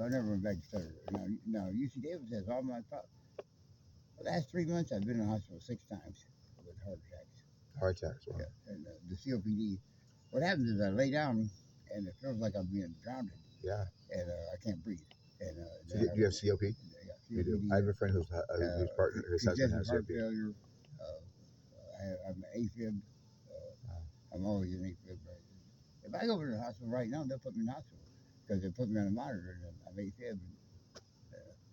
So I never went back to surgery. Now UC Davis has all my the last 3 months I've been in the hospital 6 times with heart attacks. Heart attacks. Wow. Yeah, and the COPD. What happens is I lay down and it feels like I'm being drowned, Yeah. and I can't breathe. And So do you have COP? yeah, You do. COPD. I have a friend whose partner, his husband congestive has heart COP. failure. I'm AFib. I'm always in AFib. Right? If I go to the hospital right now, they'll put me in the hospital because they put me on a monitor and I'm AFib.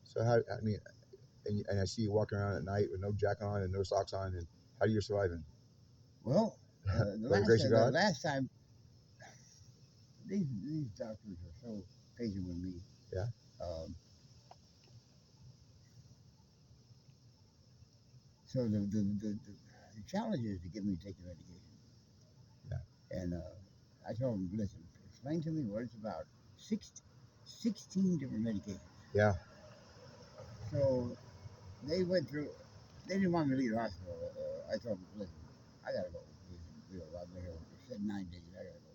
So how? I mean, and I see you walking around at night with no jacket on and no socks on, and how are you surviving? Well, By the grace of the God. last time, these doctors are so patient with me. Yeah. Um, so the challenge is to get me to take the medication. Yeah. And I told them, listen, explain to me what it's about. 16 different medications. Yeah. So they went through. They didn't want me to leave the hospital. I told them, listen, I gotta go. I've been here for 9 days. I gotta go.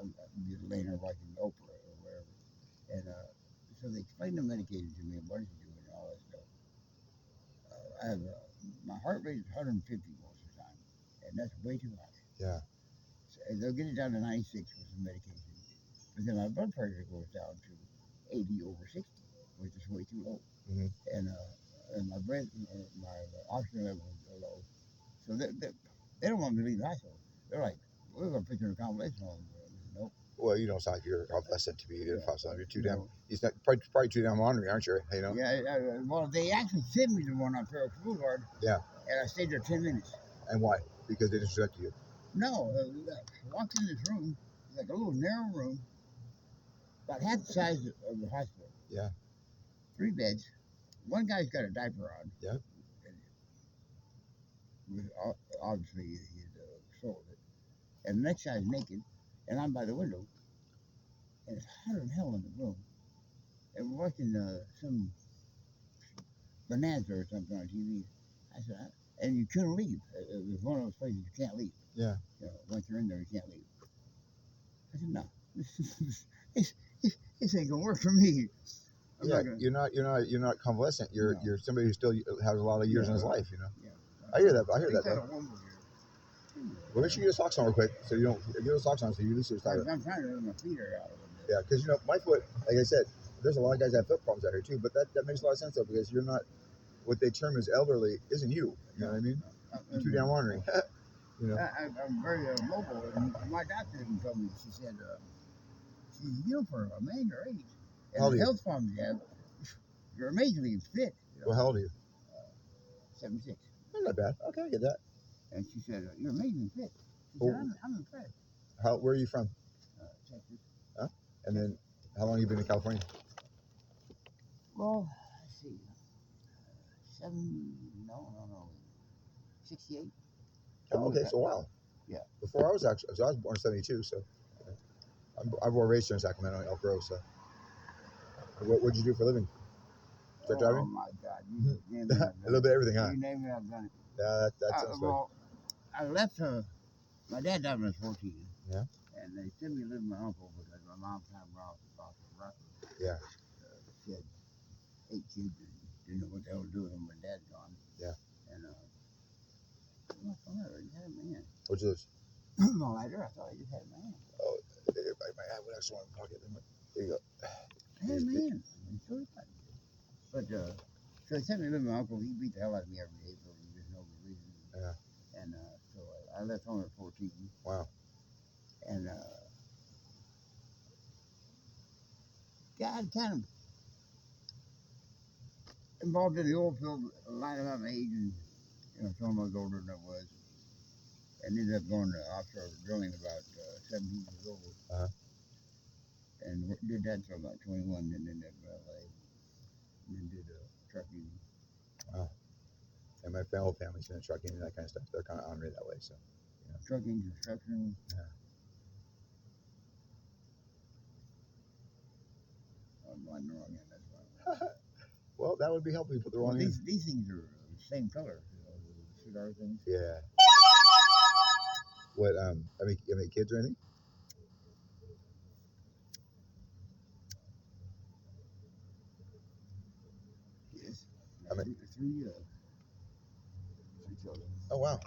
I'm just laying here watching Oprah or whatever. And so they explained the medication to me and what it's doing and all that stuff. I have my heart rate is 150 most of the time, and that's way too high. Yeah. So they'll get it down to 96 with some medication, but then my blood pressure goes down to 80/60, which is way too low. Mm-hmm. And my breath, my oxygen levels are low. So they don't want me to leave the hospital. They're like, we're going to put you in a convalescent home. Nope. Well, you don't sound like you're convalescent to be either. Yeah. You're too damn. It's not probably too damn ornery, aren't you? You know. Yeah. Well, they actually sent me to one on Fairfield Boulevard. Yeah. And I stayed there 10 minutes. And why? Because they disrespect you. No, I walked in this room, like a little narrow room, about half the size of the hospital. Yeah. 3 beds. One guy's got a diaper on. Yeah. Obviously, he sold it. And the next guy's naked, and I'm by the window, and it's hotter than hell in the room. And we're watching some Bonanza or something on TV. I said, and you couldn't leave. It was one of those places you can't leave. Yeah. Once you're in there, you can't leave. I said, no, this ain't gonna work for me. You're not convalescent. You're somebody who still has a lot of years in his life. Yeah. I hear that. Though. Well, make sure you get socks on real quick so you don't get those socks on so you release your tire. I'm trying to let my feet out a little bit. Yeah, because my foot, like I said, there's a lot of guys that have foot problems out here too. But that makes a lot of sense though, because you're not what they term as elderly isn't you. You know what I mean? You're too damn ornery. I'm very mobile, and my doctor even told me. She said, for a man your age and the health problems you have, you're amazingly fit. Well, how old are you? 76. Not bad. Okay, I get that. And she said, you're amazingly fit. She said, I'm impressed. Where are you from? Texas. Huh? And then, how long have you been in California? Well, let's see. 68. Oh, okay, so a while. Yeah. Before I was born in 72, so I was raised here in Sacramento, Elk Grove. So, what'd you do for a living? Start driving? Oh my God! You name it, a little bit of everything, huh? You name it, I've done it. Yeah, that sounds good. Well, I left my dad died when I was 14. Yeah. And they sent me to live with my uncle because my mom kind of brought off the rocker. Yeah. She had 8 kids and didn't know what the hell to do with them when Dad's gone. Yeah. And what's the matter? You had it in my hand. What's this? My lighter. I thought I just had it in my hand. Oh, I might have one extra one in my pocket. There you go. I had it in my hand. But so they sent me to live with my uncle. He beat the hell out of me every day for just no reason. Yeah. And so I left home at 14. Wow. And God kind of involved in the oil field, lying about my age, and told him I was older than I was, and ended up going to offshore drilling about 17 years old. Uh-huh. And did that until about 21, and then ended up in LA, and then did trucking. Wow. And my whole family's in trucking and that kind of stuff. They're kind of ornery that way, so. Trucking, construction. Yeah. I'm on the wrong end, that's why. Well, that would be helpful. You put the wrong end. These things are the same color, the cigar things. Yeah. What, you have any kids or anything? Three children. Oh wow.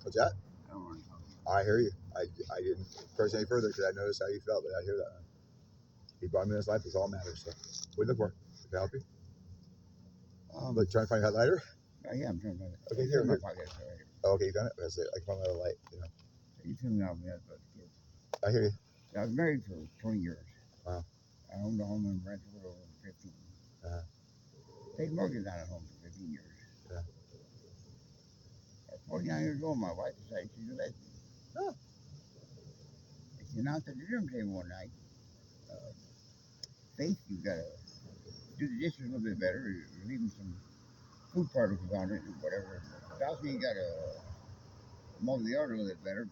What's that? I don't want to talk I hear you. I didn't press any further because I noticed how you felt, but I hear that. He brought me in his life. It's all that matters. So, what do you look for? Can I help you? But trying to find a lighter. Yeah, I'm trying to find it. Okay, It's here, in my here. pocket. So right here. Oh, okay, you found it. That's it. I can find a light. You know. You threw me off the other about the kids. I hear you. I was married for 20 years. Wow. I owned a home in Rentsville over 15. Uh-huh. Paid mortgage on a home for 15 years. Yeah. At 49 years old, my wife decided she's a lesbian. Oh. And she announced at the dinner table one night, Faith, you gotta do the dishes a little bit better, or leaving some food particles on it, or whatever. Dawson, you gotta mow the yard a little bit better.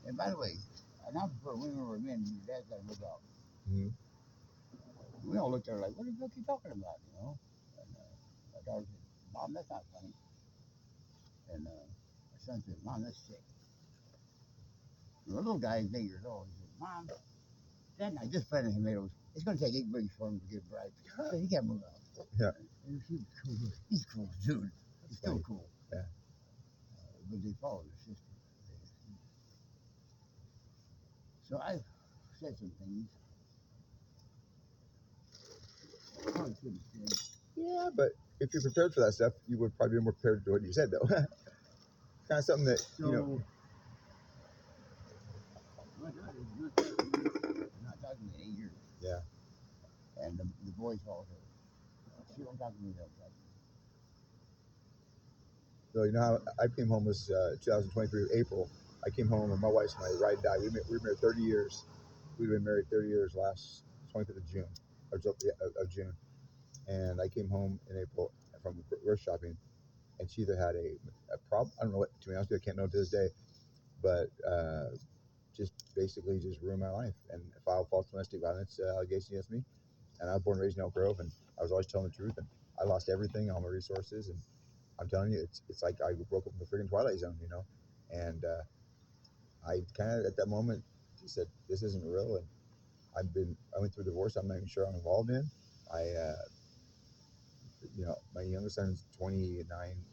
And by the way, I now prefer women over men. Your dad's gotta move out. Mm-hmm. We all looked at her like, what the fuck are you talking about, you know? And my daughter said, Mom, that's not funny. And my son said, Mom, that's sick. And the little guy is 8 years old. He said, Mom, Dad and I just planted tomatoes. It's going to take 8 weeks for him to get ripe. So he can't move out. Yeah. And he's cool, dude. He's still funny. cool. Yeah. But they followed their sister. So I've said some things. Probably shouldn't have said. Yeah, but if you're prepared for that stuff, you would probably be more prepared to what you said, though. Kind of something that So, you know. my daughter's not talking to me in 8 years. Yeah. And the boys followed her. She don't talk to me, they'll talk to me. So you know how I came home was 2023 April. I came home and my wife and I ride die. We were married 30 years. We've been married 30 years last 25th of June, of June. And I came home in April from grocery shopping, and she either had a problem. I don't know what. To be honest with you, I can't know to this day. But just basically just ruined my life and filed false domestic violence allegation against me. And I was born and raised in Elk Grove, and I was always telling the truth. And I lost everything, all my resources, and I'm telling you, it's like I broke up from the freaking Twilight Zone, you know. And I kind of at that moment just said, "This isn't real." And I went through a divorce. I'm not even sure I'm involved in. I, you know, my youngest son's 29.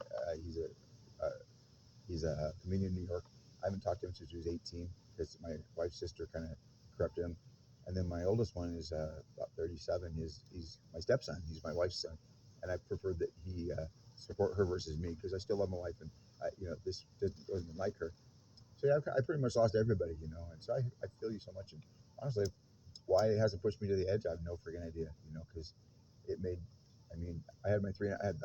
He's a comedian in New York. I haven't talked to him since he was 18 because my wife's sister kind of corrupted him. And then my oldest one is about 37. He's my stepson. He's my wife's son, and I preferred that he support her versus me because I still love my wife, and you know this doesn't like her. So yeah, I pretty much lost everybody, you know, and so I feel you so much. And honestly, why it hasn't pushed me to the edge, I have no freaking idea, you know, because it made. I mean, I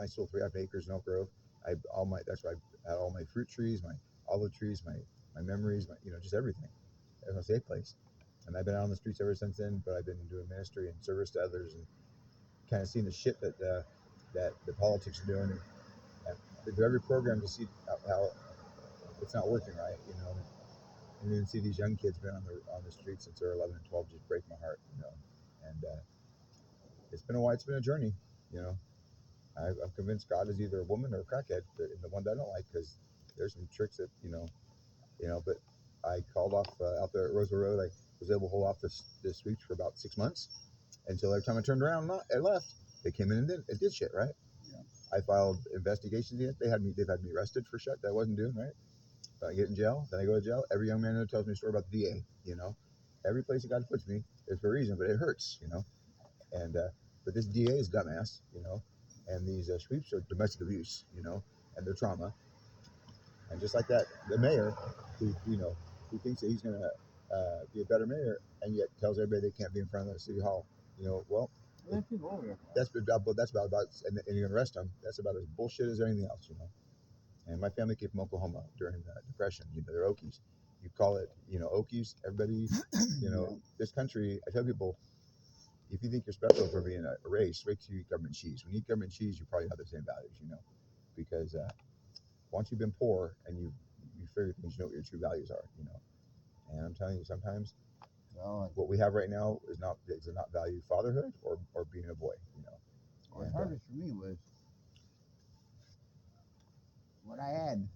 sold 3.5 acres in Elk Grove. That's where I had all my fruit trees, my olive trees, my memories, you know, just everything. It was a safe place. And I've been out on the streets ever since then, but I've been doing ministry and service to others and kind of seeing the shit that the politics are doing. And they do every program to see how it's not working right, you know. And then see these young kids been on the streets since they're 11 and 12 just break my heart, you know. And it's been a journey, you know. I'm convinced God is either a woman or a crackhead, and the one that I don't like because there's some tricks that you know. But I called off out there at Roseville Road. I was able to hold off the sweeps for about 6 months until every time I turned around and left, they came in and did shit, right? Yeah. I filed investigations against. They've had me arrested for shit that I wasn't doing, right? I get in jail, then I go to jail. Every young man tells me a story about the DA, you know. Every place that God puts me is for a reason, but it hurts, you know. And but this DA is dumbass, you know, and these sweeps are domestic abuse, you know, and they're trauma. And just like that, the mayor, who thinks that he's going to be a better mayor, and yet tells everybody they can't be in front of the city hall. You know, well, There's people over there. that's about, and you're going to arrest them. That's about as bullshit as anything else, you know. And my family came from Oklahoma during the Depression. You know, they're Okies. You call it, you know, Okies. Everybody, you know, this country. I tell people, if you think you're special for being a race, wait till you eat government cheese. When you eat government cheese, you probably have the same values, you know, because once you've been poor and you figure things, you know what your true values are, you know. And I'm telling you, sometimes what we have right now is not value fatherhood or being a boy, you know. What hardest for me was what I had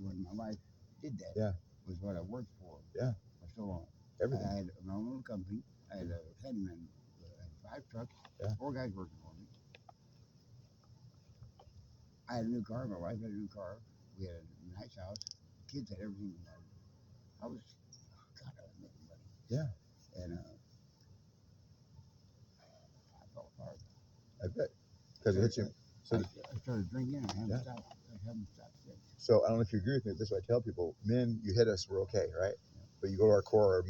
when my wife did that. Yeah. Was what I worked for. Yeah. For so long. Everything. I had my own little company. I had a handyman. I had 5 trucks. Yeah. 4 guys working for me. I had a new car. My wife had a new car. We had a nice house. Kids had everything we wanted. I was, God, I was making money. Yeah. And I fell apart. I bet. Because it hits you. So, I started drinking and I haven't Yeah. stopped. I haven't stopped since. so I don't know if you agree with me. This is what I tell people: men, you hit us, we're okay, right? But you go to our core, our emotions.